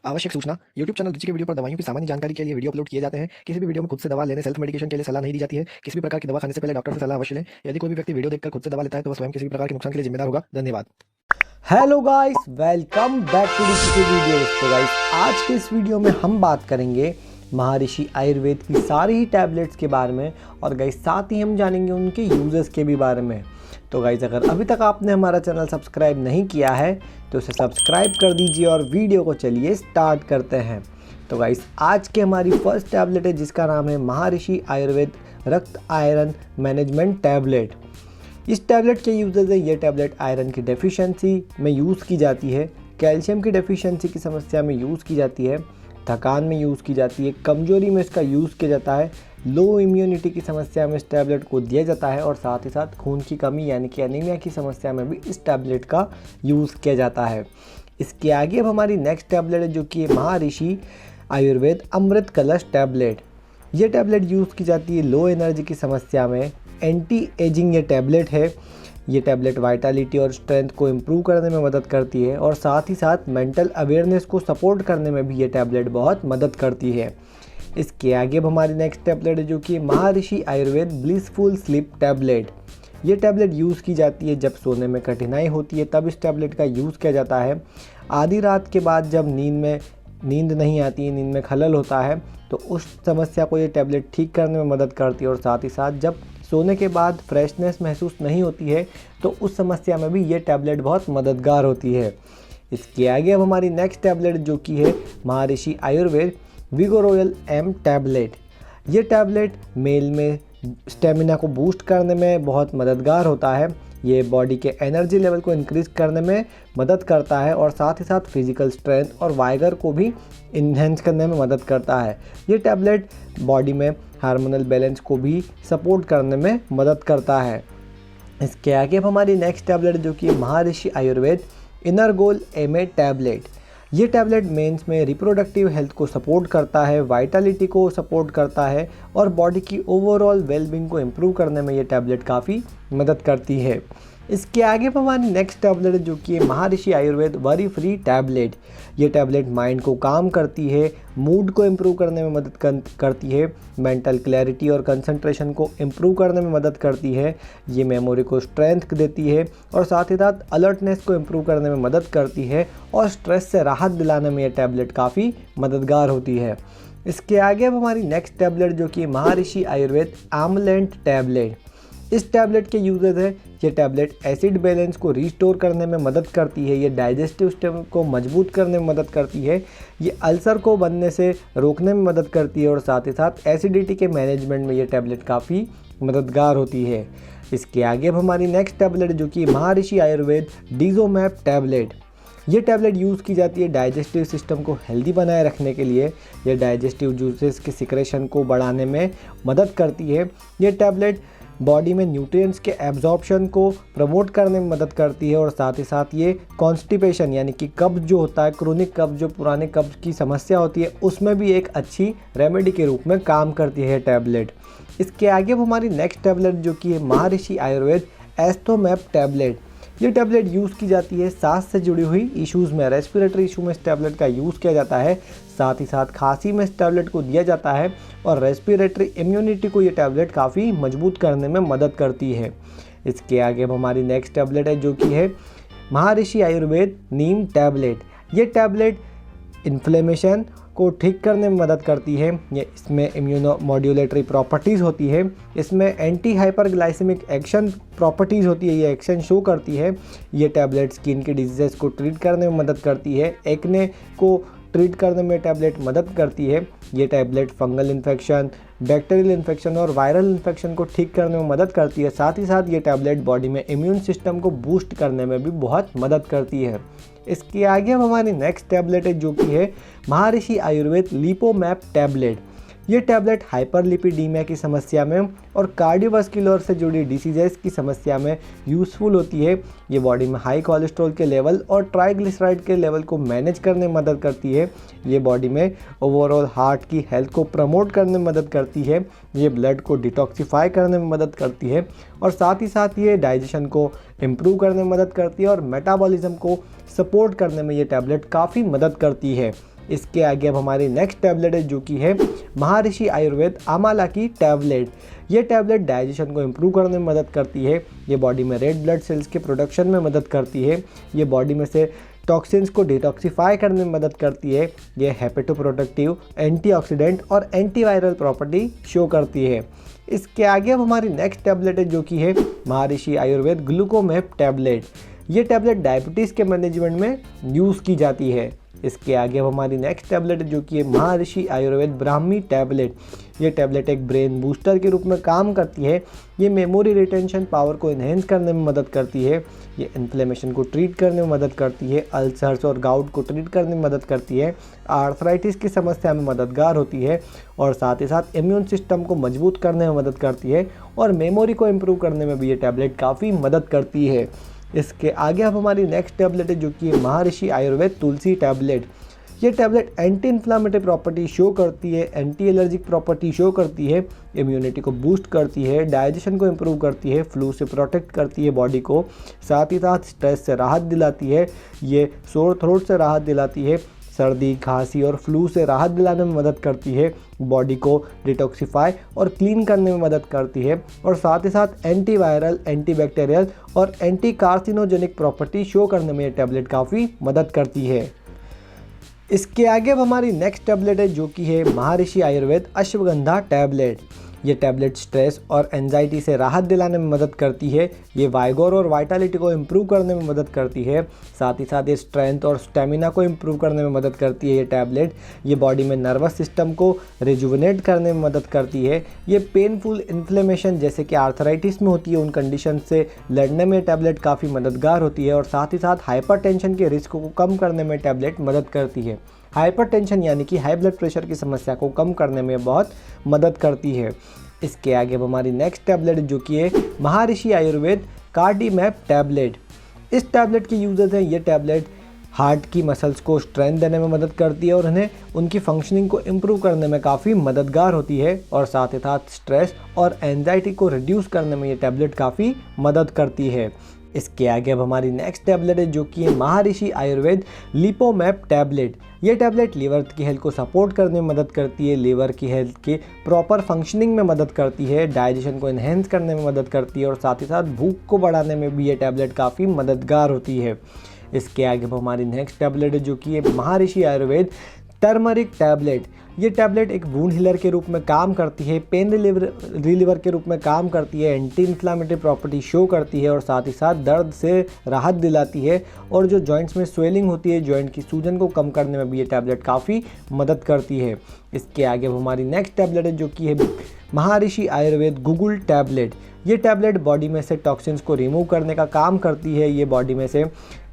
आवश्यक सूचना। YouTube channel रुचि के वीडियो पर दवाइयों की सामान्य जानकारी के लिए वीडियो अपलोड किए जाते हैं। किसी भी वीडियो में खुद से दवा लेने सेल्फ मेडिकेशन के लिए सलाह नहीं दी जाती है। किसी भी प्रकार की दवा खाने से पहले डॉक्टर से सलाह अवश्य लें। यदि कोई भी व्यक्ति वीडियो देखकर खुद से दवा लेता है तो वह स्वयं किसी भी प्रकार के नुकसान के लिए जिम्मेदार होगा। धन्यवाद। Hello guys, welcome back to the video. तो गाइस, आज के इस वीडियो में हम बात करेंगे महर्षि आयुर्वेद की सारी ही टैबलेट्स के बारे में और गाइस साथ ही हम जानेंगे उनके यूजेस के भी बारे में। तो गाइस, अगर अभी तक आपने हमारा चैनल सब्सक्राइब नहीं किया है तो उसे सब्सक्राइब कर दीजिए और वीडियो को चलिए स्टार्ट करते हैं। तो गाइस, आज की हमारी फर्स्ट टैबलेट है जिसका नाम है महर्षि आयुर्वेद रक्त आयरन मैनेजमेंट टैबलेट। इस टैबलेट के यूजेस है, ये टैबलेट आयरन की डेफिशिएंसी में यूज़ की जाती है, कैल्शियम की डेफिशिएंसी की समस्या में यूज़ की जाती है, थकान में यूज़ की जाती है, कमजोरी में इसका यूज़ किया जाता है, लो इम्यूनिटी की समस्या में इस टैबलेट को दिया जाता है और साथ ही साथ खून की कमी यानी कि एनीमिया की समस्या में भी इस टैबलेट का यूज़ किया जाता है। इसके आगे अब हमारी नेक्स्ट टैबलेट है जो कि महर्षि आयुर्वेद अमृत कलश टैबलेट। ये टैबलेट यूज़ की जाती है लो एनर्जी की समस्या में, एंटी एजिंग ये टैबलेट है। ये टैबलेट वाइटलिटी और स्ट्रेंथ को इम्प्रूव करने में मदद करती है और साथ ही साथ मेंटल अवेयरनेस को सपोर्ट करने में भी ये टैबलेट बहुत मदद करती है। इसके आगे अब हमारी नेक्स्ट टैबलेट है जो कि महर्षि आयुर्वेद ब्लिसफुल स्लीप टैबलेट। ये टैबलेट यूज़ की जाती है जब सोने में कठिनाई होती है, तब इस टैबलेट का यूज़ किया जाता है। आधी रात के बाद जब नींद नहीं आती, नींद में खलल होता है, तो उस समस्या को ये टैबलेट ठीक करने में मदद करती है और साथ ही साथ जब सोने के बाद फ्रेशनेस महसूस नहीं होती है तो उस समस्या में भी ये टैबलेट बहुत मददगार होती है। इसके आगे अब हमारी नेक्स्ट टैबलेट जो कि है महर्षि आयुर्वेद विगोरोयल एम टैबलेट। ये टैबलेट मेल में स्टेमिना को बूस्ट करने में बहुत मददगार होता है। ये बॉडी के एनर्जी लेवल को इंक्रीज करने में मदद करता है और साथ ही साथ फिजिकल स्ट्रेंथ और वाइगर को भी इन्हेंस करने में मदद करता है। ये टैबलेट बॉडी में हार्मोनल बैलेंस को भी सपोर्ट करने में मदद करता है। इसके आगे अब हमारी नेक्स्ट टैबलेट जो कि महर्षि आयुर्वेद इनरगोल एमए टैबलेट। ये टैबलेट मेंस में रिप्रोडक्टिव हेल्थ को सपोर्ट करता है, वाइटलिटी को सपोर्ट करता है और बॉडी की ओवरऑल वेलबींग को इम्प्रूव करने में ये टैबलेट काफ़ी मदद करती है। इसके आगे हमारी नेक्स्ट टैबलेट जो कि महर्षि आयुर्वेद वरी फ्री टैबलेट। ये टैबलेट माइंड को काम करती है, मूड को इम्प्रूव करने में मदद करती है, मेंटल क्लैरिटी और कंसंट्रेशन को इम्प्रूव करने में मदद करती है, ये मेमोरी को स्ट्रेंथ देती है और साथ ही साथ अलर्टनेस को इम्प्रूव करने में मदद करती है और स्ट्रेस से राहत दिलाने में ये टैबलेट काफ़ी मददगार होती है। इसके आगे अब हमारी नेक्स्ट टैबलेट जो कि महर्षि आयुर्वेद आमलेंट टैबलेट। इस टैबलेट के यूजेस है, ये टैबलेट एसिड बैलेंस को रिस्टोर करने में मदद करती है, ये डाइजेस्टिव सिस्टम को मजबूत करने में मदद करती है, ये अल्सर को बनने से रोकने में मदद करती है और साथ ही साथ एसिडिटी के मैनेजमेंट में ये टैबलेट काफ़ी मददगार होती है। इसके आगे अब हमारी नेक्स्ट टैबलेट जो कि महर्षि आयुर्वेद डिजोमैप टैबलेट। ये टैबलेट यूज़ की जाती है डाइजेस्टिव सिस्टम को हेल्दी बनाए रखने के लिए, ये डाइजेस्टिव जूसेस के सिक्रेशन को बढ़ाने में मदद करती है। ये टैबलेट बॉडी में न्यूट्रिएंट्स के एब्जॉर्प्शन को प्रमोट करने में मदद करती है और साथ ही साथ ये कॉन्स्टिपेशन यानी कि कब्ज जो होता है, क्रोनिक कब्ज जो पुराने कब्ज की समस्या होती है, उसमें भी एक अच्छी रेमेडी के रूप में काम करती है टैबलेट। इसके आगे अब हमारी नेक्स्ट टैबलेट जो कि है महर्षि आयुर्वेद एस्थोमैप टैबलेट। ये टैबलेट यूज़ की जाती है सांस से जुड़ी हुई इश्यूज़ में, रेस्पिरेटरी इशू में इस टैबलेट का यूज़ किया जाता है, साथ ही साथ खांसी में इस टैबलेट को दिया जाता है और रेस्पिरेटरी इम्यूनिटी को ये टैबलेट काफ़ी मजबूत करने में मदद करती है। इसके आगे अब हमारी नेक्स्ट टैबलेट है जो कि है महर्षि आयुर्वेद नीम टैबलेट। ये टैबलेट इन्फ्लेमेशन को ठीक करने में मदद करती है, ये इसमें इम्यूनो मॉड्यूलेटरी प्रॉपर्टीज़ होती है, इसमें एंटी हाइपरग्लाइसेमिक एक्शन प्रॉपर्टीज़ होती है, ये एक्शन शो करती है। ये टैबलेट स्किन की डिजीज़ को ट्रीट करने में मदद करती है, एक्ने को ट्रीट करने में टैबलेट मदद करती है। ये tablet fungal infection, bacterial infection और वायरल इन्फेक्शन को ठीक करने में मदद करती है। साथ ही साथ ये टैबलेट बॉडी में इम्यून सिस्टम को बूस्ट करने में भी बहुत मदद करती है। इसके आगे अब हमारी नेक्स्ट टैबलेट है जो कि है महर्षि आयुर्वेद लिपोमैप टैबलेट। ये टैबलेट हाइपरलिपिडीमिया की समस्या में और कार्डियोवास्कुलर से जुड़ी डिसीजेस की समस्या में यूज़फुल होती है। ये बॉडी में हाई कोलेस्ट्रॉल के लेवल और ट्राइग्लिसराइड के लेवल को मैनेज करने में मदद करती है। ये बॉडी में ओवरऑल हार्ट की हेल्थ को प्रमोट करने में मदद करती है। ये ब्लड को डिटॉक्सिफाई करने में मदद करती है और साथ ही साथ ये डाइजेशन को इम्प्रूव करने में मदद करती है और मेटाबॉलिज्म को सपोर्ट करने में ये टैबलेट काफ़ी मदद करती है। इसके आगे अब हमारी नेक्स्ट टैबलेट है जो कि है महर्षि आयुर्वेद आमाला की टैबलेट। ये टैबलेट डाइजेशन को इम्प्रूव करने में मदद करती है, ये बॉडी में रेड ब्लड सेल्स के प्रोडक्शन में मदद करती है, ये बॉडी में से टॉक्सिन्स को डिटॉक्सिफाई करने में मदद करती है, ये हेपेटोप्रोटेक्टिव, एंटीऑक्सीडेंट और एंटीवायरल प्रॉपर्टी शो करती है। इसके आगे अब हमारी नेक्स्ट टैबलेट है जो कि है महर्षि आयुर्वेद ग्लूकोमेप टैबलेट। ये टैबलेट डायबिटीज़ के मैनेजमेंट में यूज़ की जाती है। इसके आगे अब हमारी नेक्स्ट टैबलेट है जो कि है महर्षि आयुर्वेद ब्राह्मी टैबलेट। ये टैबलेट एक ब्रेन बूस्टर के रूप में काम करती है, ये मेमोरी रिटेंशन पावर को इन्हेंस करने में मदद करती है, ये इन्फ्लेमेशन को ट्रीट करने में मदद करती है, अल्सर्स और गाउट को ट्रीट करने में मदद करती है, आर्थराइटिस की समस्या में मददगार होती है और साथ ही साथ इम्यून सिस्टम को मजबूत करने में मदद करती है और मेमोरी को इम्प्रूव करने में भी ये टैबलेट काफ़ी मदद करती है। इसके आगे अब हमारी नेक्स्ट टैबलेट है जो कि महर्षि आयुर्वेद तुलसी टैबलेट। ये tablet anti inflammatory property show करती है, एंटी एलर्जिक प्रॉपर्टी शो करती है, इम्यूनिटी को बूस्ट करती है, डाइजेशन को इम्प्रूव करती है, फ्लू से प्रोटेक्ट करती है बॉडी को, साथ ही साथ स्ट्रेस से राहत दिलाती है, ये सोर थ्रोट से राहत दिलाती है, सर्दी खांसी और फ्लू से राहत दिलाने में मदद करती है, बॉडी को डिटॉक्सिफाई और क्लीन करने में मदद करती है और साथ ही साथ एंटीवायरल, एंटीबैक्टीरियल और एंटी कार्सिनोजेनिक प्रॉपर्टी शो करने में ये टैबलेट काफ़ी मदद करती है। इसके आगे अब हमारी नेक्स्ट टैबलेट है जो कि है महर्षि आयुर्वेद अश्वगंधा टैबलेट। ये टैबलेट स्ट्रेस और एंजाइटी से राहत दिलाने में मदद करती है, ये वाइगोर और वाइटालिटी को इम्प्रूव करने में मदद करती है, साथ ही साथ ये स्ट्रेंथ और स्टेमिना को इम्प्रूव करने में मदद करती है। ये टैबलेट ये बॉडी में नर्वस सिस्टम को रिजुविनेट करने में मदद करती है, ये पेनफुल इन्फ्लेमेशन जैसे कि आर्थराइटिस में होती है उन कंडीशन से लड़ने में टैबलेट काफ़ी मददगार होती है और साथ ही साथ हाइपरटेंशन के रिस्क को कम करने में टैबलेट मदद करती है। हाइपरटेंशन यानी कि हाई ब्लड प्रेशर की समस्या को कम करने में बहुत मदद करती है। इसके आगे अब हमारी नेक्स्ट टैबलेट जो कि है महर्षि आयुर्वेद कार्डिमैप टैबलेट। इस टैबलेट के यूजेस हैं, ये टैबलेट हार्ट की मसल्स को स्ट्रेंथ देने में मदद करती है और उन्हें उनकी फंक्शनिंग को इम्प्रूव करने में काफ़ी मददगार होती है और साथ ही साथ स्ट्रेस और एंजाइटी को रिड्यूस करने में ये टैबलेट काफ़ी मदद करती है। इसके आगे अब हमारी नेक्स्ट टैबलेट है जो कि है महर्षि आयुर्वेद लिपोमैप टैबलेट। ये टैबलेट लीवर की हेल्थ को सपोर्ट करने में मदद करती है, लीवर की हेल्थ के प्रॉपर फंक्शनिंग में मदद करती है, डाइजेशन को इन्हेंस करने में मदद करती है और साथ ही साथ भूख को बढ़ाने में भी ये टैबलेट काफ़ी मददगार होती है। इसके आगे अब हमारी नेक्स्ट टैबलेट है जो कि है महर्षि आयुर्वेद टर्मरिक टैबलेट। ये टैबलेट एक वूंड हीलर के रूप में काम करती है, पेन रिलीवर के रूप में काम करती है, एंटी इन्फ्लामेटरी प्रॉपर्टी शो करती है और साथ ही साथ दर्द से राहत दिलाती है और जो जॉइंट्स में स्वेलिंग होती है, जॉइंट की सूजन को कम करने में भी ये टैबलेट काफ़ी मदद करती है। इसके आगे अब हमारी नेक्स्ट टैबलेट है जो कि है महर्षि आयुर्वेद गुगुल टैबलेट। ये टैबलेट बॉडी में से टॉक्सिन्स को रिमूव करने का काम करती है, ये बॉडी में से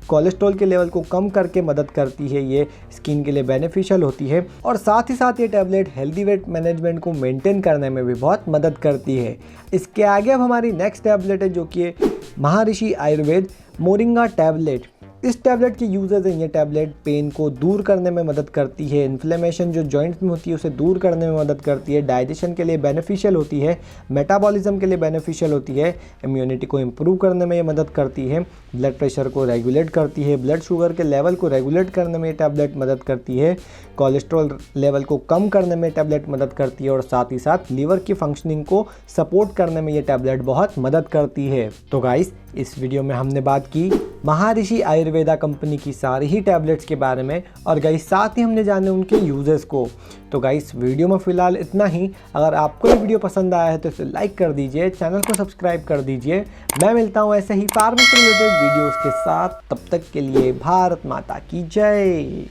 कोलेस्ट्रॉल के लेवल को कम करके मदद करती है, ये स्किन के लिए बेनिफिशियल होती है और साथ ही साथ ये टैबलेट हेल्दी वेट मैनेजमेंट को मेंटेन करने में भी बहुत मदद करती है। इसके आगे अब हमारी नेक्स्ट टैबलेट है जो कि महर्षि आयुर्वेद मोरिंगा टैबलेट। इस टैबलेट के यूजेस हैं, ये टैबलेट पेन को दूर करने में मदद करती है, इन्फ्लेमेशन जो जॉइंट्स में होती है उसे दूर करने में मदद करती है, डाइजेशन के लिए बेनिफिशियल होती है, मेटाबॉलिज्म के लिए बेनिफिशियल होती है, इम्यूनिटी को इम्प्रूव करने में ये मदद करती है, ब्लड प्रेशर को रेगुलेट करती है, ब्लड शुगर के लेवल को रेगुलेट करने में ये टैबलेट मदद करती है, कोलेस्ट्रॉल लेवल को कम करने में टैबलेट मदद करती है और साथ ही साथ लीवर की फंक्शनिंग को सपोर्ट करने में ये टैबलेट बहुत मदद करती है। तो गाइस, इस वीडियो में हमने बात की महर्षि आयुर्वेदा कंपनी की सारी ही टैबलेट्स के बारे में और गाइस साथ ही हमने जाने उनके यूजेस को। तो गाइस वीडियो में फ़िलहाल इतना ही। अगर आपको ये वीडियो पसंद आया है तो इसे लाइक कर दीजिए, चैनल को सब्सक्राइब कर दीजिए। मैं मिलता हूँ ऐसे ही फार्मेसी रिलेटेड वीडियोज़ के साथ, तब तक के लिए भारत माता की जय।